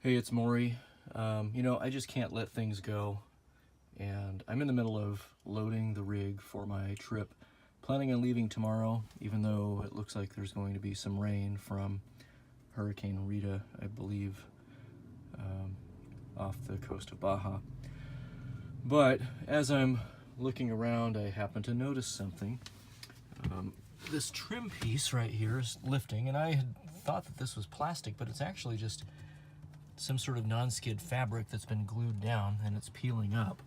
Hey, it's Maury. I just can't let things go, and I'm in the middle of loading the rig for my trip. Planning on leaving tomorrow, even though it looks like there's going to be some rain from Hurricane Rita, I believe, off the coast of Baja. But as I'm looking around, I happen to notice something. This trim piece right here is lifting, and I had thought that this was plastic, but it's actually just some sort of non-skid fabric that's been glued down, and it's peeling up.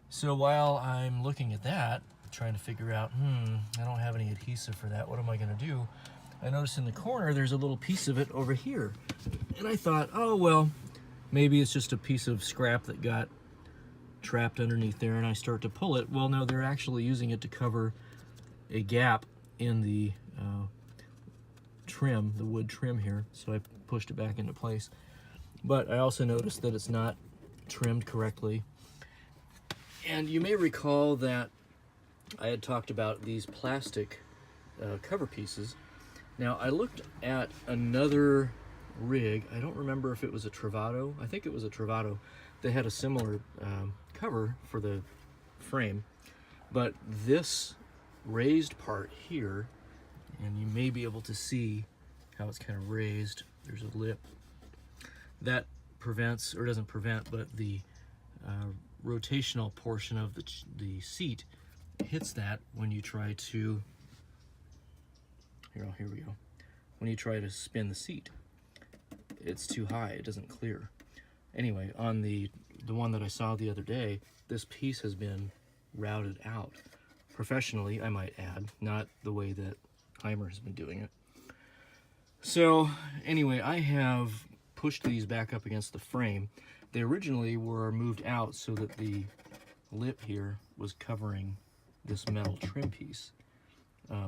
So while I'm looking at that, trying to figure out, I don't have any adhesive for that, what am I going to do? I noticed in the corner there's a little piece of it over here, and I thought, oh well, maybe it's just a piece of scrap that got trapped underneath there, and I start to pull it. Well, no, they're actually using it to cover a gap in the trim, the wood trim here, so I pushed it back into place. But I also noticed that it's not trimmed correctly. And you may recall that I had talked about these plastic cover pieces. Now, I looked at another rig. I don't remember if it was a Travato. I think it was a Travato. They had a similar cover for the frame, but this raised part here, and you may be able to see how it's kind of raised. There's a lip that prevents, or doesn't prevent, but the rotational portion of the seat hits that when you try to, here we go, when you try to spin the seat. It's too high, it doesn't clear. Anyway, on the one that I saw the other day, this piece has been routed out. Professionally, I might add, not the way that Hymer has been doing it. So anyway, I have pushed these back up against the frame. They originally were moved out so that the lip here was covering this metal trim piece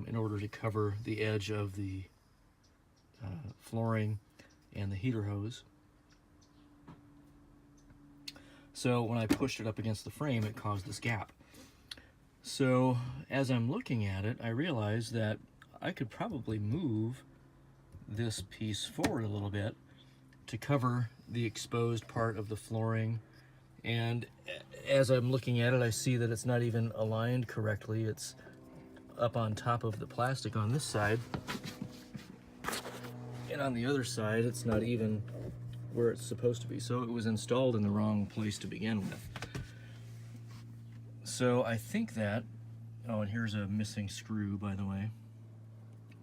in order to cover the edge of the flooring and the heater hose. So when I pushed it up against the frame, it caused this gap. So as I'm looking at it, I realized that I could probably move this piece forward a little bit to cover the exposed part of the flooring. And as I'm looking at it, I see that it's not even aligned correctly. It's up on top of the plastic on this side, and on the other side it's not even where it's supposed to be. So it was installed in the wrong place to begin with. So I think that, oh, and here's a missing screw, by the way,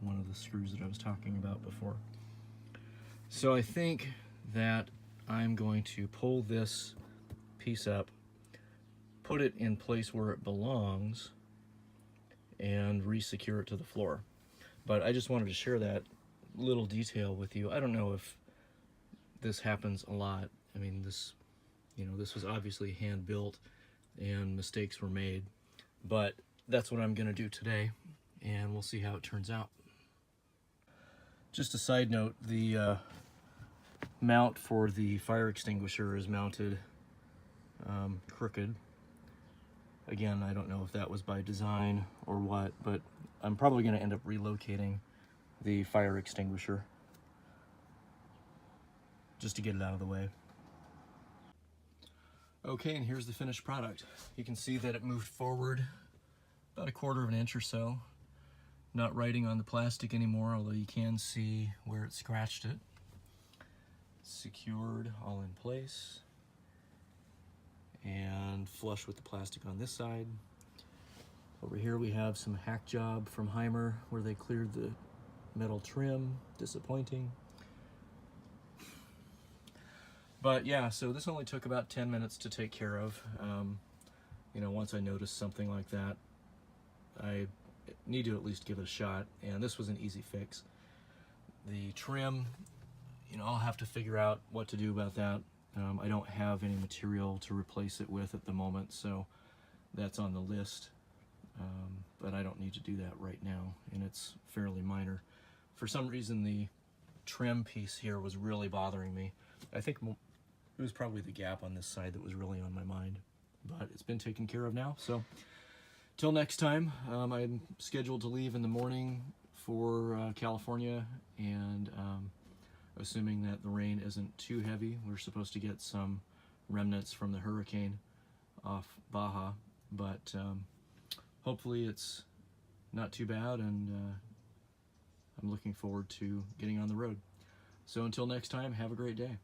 one of the screws that I was talking about before. So I think that I'm going to pull this piece up, put it in place where it belongs, and re-secure it to the floor. But I just wanted to share that little detail with you. I don't know if this happens a lot. I mean, this was obviously hand built and mistakes were made, but that's what I'm going to do today, and we'll see how it turns out. Just a side note, the mount for the fire extinguisher is mounted crooked. Again, I don't know if that was by design or what, but I'm probably going to end up relocating the fire extinguisher just to get it out of the way. Okay, and here's the finished product. You can see that it moved forward about 1/4 of an inch or so. Not writing on the plastic anymore, although you can see where it scratched it. It's secured, all in place, and flush with the plastic on this side. Over here we have some hack job from Hymer where they cleared the metal trim. Disappointing. But yeah, so this only took about 10 minutes to take care of. Once I noticed something like that, I need to at least give it a shot, and this was an easy fix. The trim, I'll have to figure out what to do about that. I don't have any material to replace it with at the moment, so that's on the list, but I don't need to do that right now, and it's fairly minor. For some reason, the trim piece here was really bothering me. I think it was probably the gap on this side that was really on my mind, but it's been taken care of now. So till next time, I'm scheduled to leave in the morning for California, and assuming that the rain isn't too heavy. We're supposed to get some remnants from the hurricane off Baja, but hopefully it's not too bad, and I'm looking forward to getting on the road. So until next time, have a great day.